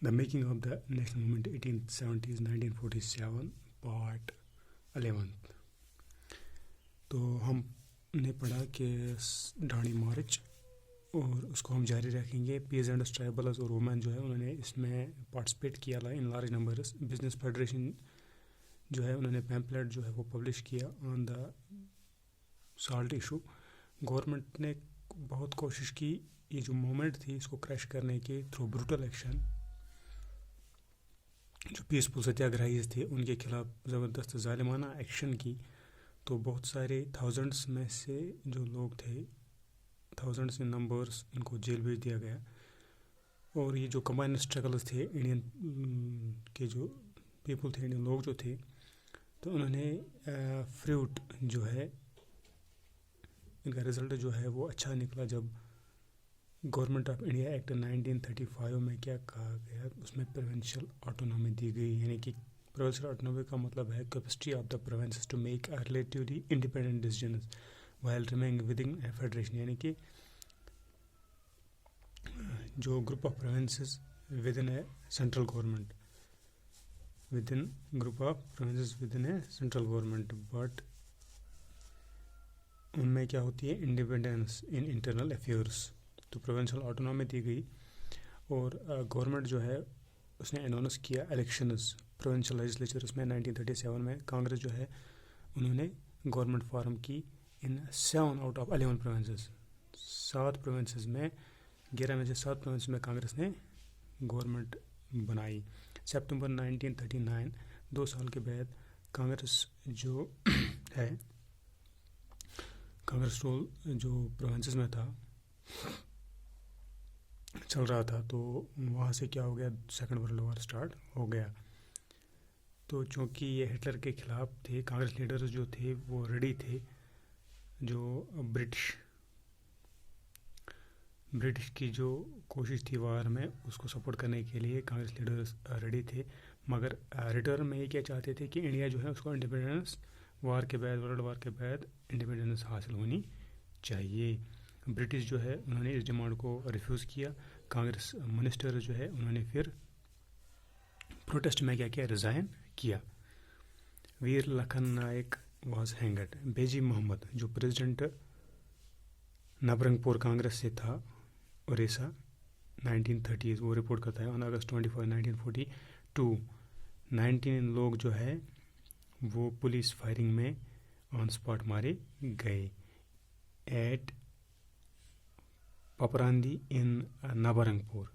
The Making of the National Movement 1870s 1947 Part 11. तो हमने पढ़ा कि ढाणी मार्च और उसको हम जारी रखेंगे. पीजेंट्स, ट्राइबल्स और वुमेन जो है उन्होंने इसमें पार्टिसिपेट किया था in large numbers. Business federation जो है उन्होंने पैम्पलेट जो है वो पब्लिश किया on the salt issue. Government ने बहुत कोशिश की ये जो मूवमेंट थी इसको क्रैश करने की थ्रू ब्रूटल एक्शन. जो पीसफुल सत्याग्रहीज थे उनके खिलाफ ज़बरदस्त ज़ालिमाना एक्शन की. तो बहुत सारे थाउजेंड्स में से जो लोग थे, थाउजेंड्स इन नंबर्स, इनको जेल भेज दिया गया. और ये जो कंबाइंड स्ट्रगल्स थे इंडियन के जो पीपल थे, इंडियन लोग जो थे, तो उन्होंने फ्रूट जो है इनका रिज़ल्ट जो है वो अच्छा निकला. जब गवर्नमेंट ऑफ इंडिया एक्ट 1935 में क्या कहा गया, उसमें प्रोविंशियल ऑटोनॉमी दी गई. यानी कि प्रोविंशियल ऑटोनॉमी का मतलब है capacity of the provinces to make a relatively independent decisions while remaining within a federation. यानी कि जो group of provinces within a central government, within group of provinces within a central government, but उनमें क्या होती है, independence in internal affairs. तो provincial autonomy दी गई. और गवर्नमेंट जो है उसने अनाउंस किया इलेक्शंस प्रोविंशियल लेजिस्लेचर. उसमें 1937 में कांग्रेस जो है उन्होंने गवर्नमेंट फॉर्म की इन 7 आउट ऑफ 11 प्रोविंसेस. 7 प्रोविंसेस में, 11 में से 7 प्रोविंस में कांग्रेस ने गवर्नमेंट बनाई. सितंबर 1939, 2 साल के बाद कांग्रेस जो है, कांग्रेस रोल जो प्रोविंसेस में था चल रहा था, तो वहाँ से क्या हो गया, सेकंड वर्ल्ड वॉर स्टार्ट हो गया. तो चूँकि ये हिटलर के ख़िलाफ़ थे, कांग्रेस लीडर्स जो थे वो रेडी थे. जो ब्रिटिश की जो कोशिश थी वार में उसको सपोर्ट करने के लिए कांग्रेस लीडर्स रेडी थे. मगर रिटर्न में ये क्या चाहते थे कि इंडिया जो है उसको इंडिपेंडेंस वार के बाद, वर्ल्ड वार के बाद इंडिपेंडेंस हासिल होनी चाहिए. ब्रिटिश जो है उन्होंने इस डिमांड को रिफ्यूज़ किया. कांग्रेस मिनिस्टर जो है उन्होंने फिर प्रोटेस्ट में क्या किया, रिज़ाइन किया. वीर लखन नायक वाज हैंगड. बेजी मोहम्मद जो प्रेसिडेंट नबरंगपुर कांग्रेस से था, उड़ीसा, 1930, वो रिपोर्ट करता है ऑन अगस्त 24, 1942 19 लोग जो है वो पुलिस फायरिंग में ऑन स्पॉट मारे गए एट पपरांदी इन नबरंगपुर.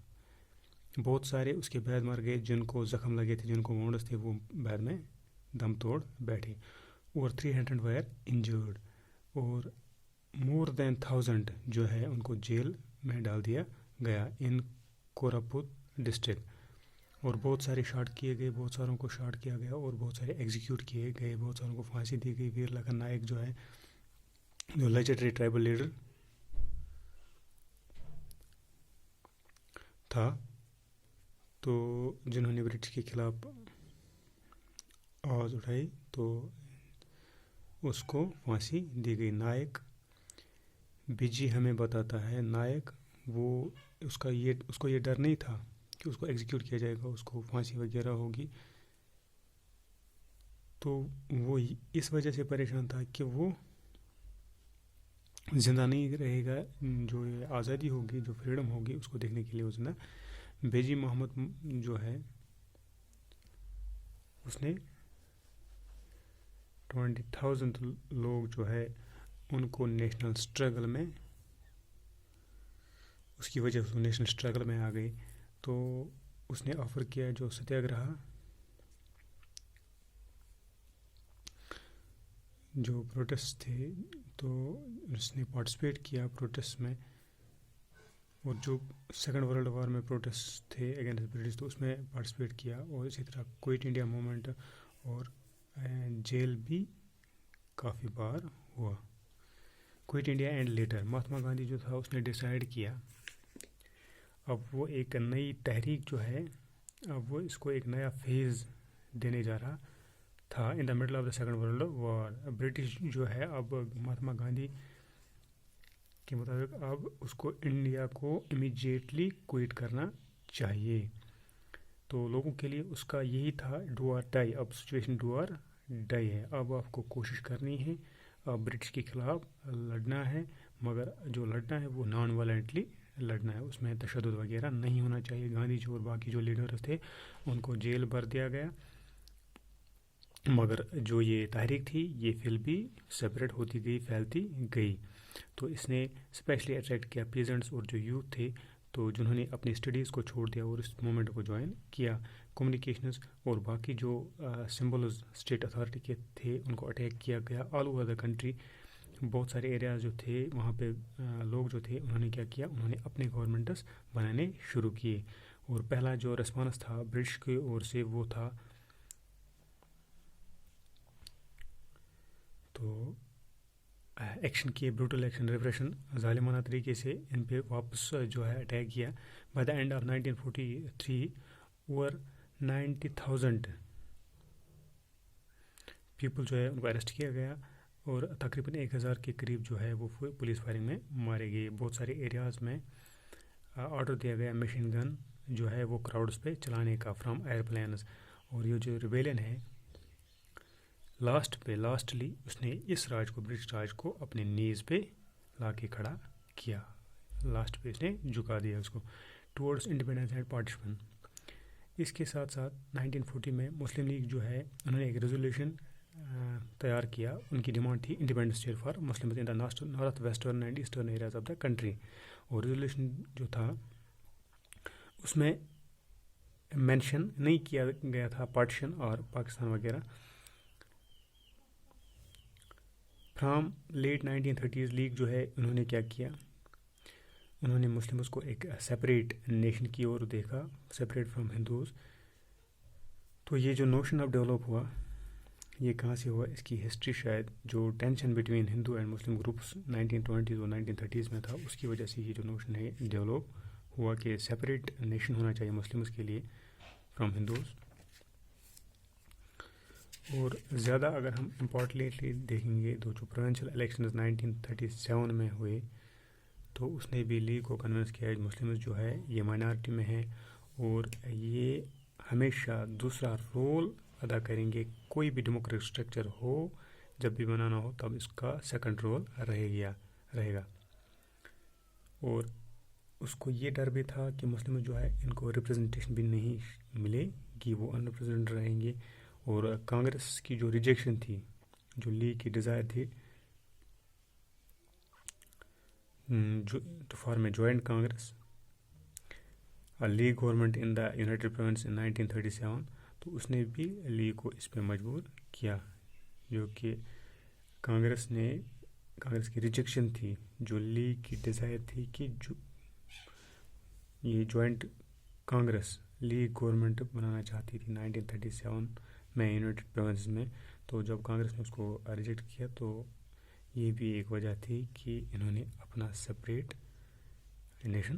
बहुत सारे उसके बाद मर गए, जिनको जख्म लगे थे, जिनको वोंड्स थे, वो बाद में दम तोड़ बैठे. और 300 वायर इंजर्ड. और मोर देन 1000 जो है उनको जेल में डाल दिया गया इन कोरापुट डिस्ट्रिक्ट. और बहुत सारे शॉट किए गए, बहुत सारों को शॉट किया गया और बहुत सारे एग्जीक्यूट किए गए, बहुत सारों को फांसी दी गई. वीर लखन नायक जो है, जो लेजेंडरी ट्राइबल लीडर था, तो जिन्होंने ब्रिटिश के खिलाफ आवाज़ उठाई, तो उसको फांसी दी गई. नायक बिजी हमें बताता है, नायक वो उसको ये डर नहीं था कि उसको एग्जीक्यूट किया जाएगा, उसको फांसी वगैरह होगी. तो वो इस वजह से परेशान था कि वो ज़िंदा नहीं रहेगा. जो ये आज़ादी होगी, जो फ्रीडम होगी, उसको देखने के लिए वो ज़िंदा. बेजी मोहम्मद जो है उसने 20,000 लोग जो है उनको नेशनल स्ट्रगल में, उसकी वजह से नेशनल स्ट्रगल में आ गए. तो उसने ऑफ़र किया जो सत्याग्रह, जो प्रोटेस्ट थे, तो उसने पार्टिसिपेट किया प्रोटेस्ट में. और जो सेकंड वर्ल्ड वॉर में प्रोटेस्ट थे अगेंस्ट ब्रिटिश, तो उसमें पार्टिसिपेट किया. और इसी तरह क्विट इंडिया मूवमेंट, और जेल भी काफ़ी बार हुआ. Quit India and later, Mahatma Gandhi जो था उसने डिसाइड किया अब वो एक नई तहरीक जो है, अब वो इसको एक नया फेज़ देने जा रहा था in the middle of the second world war. British जो है अब महात्मा गांधी के मुताबिक अब उसको इंडिया को इमीडिएटली क्विट करना चाहिए. تو لوگوں کے لیے اس کا یہی تھا ڈو آر ڈائی. اب سچویشن ڈو آر ڈائی ہے. اب آپ کو کوشش کرنی ہے برٹش کے خلاف لڑنا ہے، مگر جو لڑنا ہے وہ نان وائلنٹلی لڑنا ہے. اس میں تشدد وغیرہ نہیں ہونا چاہیے. گاندھی جی اور باقی جو لیڈرز تھے ان کو جیل بھر دیا گیا، مگر جو یہ تحریک تھی یہ پھر بھی سپریٹ ہوتی گئی، پھیلتی گئی. تو اس نے اسپیشلی اٹریکٹ کیا پیزنٹس اور جو یوتھ تھے، تو جنہوں نے اپنی اسٹڈیز کو چھوڑ دیا اور اس موومنٹ کو جوائن کیا. کمیونیکیشنز اور باقی جو سمبلز اسٹیٹ اتھارٹی کے تھے ان کو اٹیک کیا گیا آل اوور دا کنٹری. بہت سارے ایریاز جو تھے وہاں پہ لوگ جو تھے انہوں نے کیا کیا، انہوں نے اپنے گورنمنٹس بنانے شروع کیے. اور پہلا جو ریسپانس تھا برٹش کی اور سے وہ تھا تو ایکشن کیے، بروٹل ایکشن، ریپریشن، ظالمانہ طریقے سے ان پہ واپس جو ہے اٹیک کیا. By the and of 1943 over 90,000 people جو ہے ان کو اریسٹ کیا گیا اور تقریباً 1,000 کے قریب جو ہے وہ پولیس فائرنگ میں مارے گئے. بہت سارے ایریاز میں آرڈر دیا گیا مشین گن جو ہے وہ کراؤڈز پہ چلانے کا فرام ایئر پلینز. اور یہ جو ریبیلین ہے لاسٹلی اس نے اس راج کو، برٹش راج کو اپنے نیز پہ لا کے کھڑا کیا. لاسٹ پہ اس نے جھکا دیا اس کو ٹورڈز انڈیپینڈنس اینڈ پارٹیشن. اس کے ساتھ ساتھ 1940 میں مسلم لیگ جو ہے انہوں نے ایک ریزولوشن تیار کیا. ان کی ڈیمانڈ تھی independence state for Muslim in the north western and eastern areas of the country. اور ریزولوشن جو تھا اس میں مینشن نہیں کیا گیا تھا پارٹیشن اور پاکستان وغیرہ. فرام لیٹ 1930s لیگ جو ہے انہوں نے کیا کیا، انہوں نے مسلمس کو ایک سیپریٹ نیشن کی اور دیکھا، سیپریٹ فرام ہندوز. تو یہ جو نوشن اب ڈیولپ ہوا یہ کہاں سے ہوا، اس کی ہسٹری شاید جو tension between Hindu and Muslim groups 1920s اور 1930s میں تھا اس کی وجہ سے یہ جو نوشن ہے ڈیولپ ہوا کہ سیپریٹ نیشن ہونا چاہیے مسلمس کے لیے فرام ہندوز. اور زیادہ اگر ہم امپورٹنٹلی دیکھیں گے تو جو پروونشل الیکشنز 1937 میں ہوئے تو اس نے بھی لیگ کو کنونس کیا مسلمز جو ہے یہ مائنارٹی میں ہے اور یہ ہمیشہ دوسرا رول ادا کریں گے. کوئی بھی ڈیموکریٹک اسٹرکچر ہو جب بھی بنانا ہو تب اس کا سیکنڈ رول رہے گا. اور اس کو یہ ڈر بھی تھا کہ مسلم جو ہے ان کو ریپرزنٹیشن بھی نہیں ملے گی، وہ ان ریپرزنٹ رہیں گے. اور کانگریس کی جو ریجیکشن تھی، جو لیگ کی ڈیزائر تھی to form a joint Congress League government in the united province in 1937، تو اس نے بھی لیگ کو اس پہ مجبور کیا. جو کہ کانگریس کی ریجیکشن تھی، جو لیگ کی ڈیزائر تھی کہ جو یہ جوائنٹ کانگریس لیگ گورنمنٹ بنانا چاہتی تھی 1937 میں یونائٹڈ پروونس میں. تو جب کانگریس نے اس کو ریجیکٹ کیا تو یہ بھی ایک وجہ تھی کہ انہوں نے اپنا سپریٹ نیشن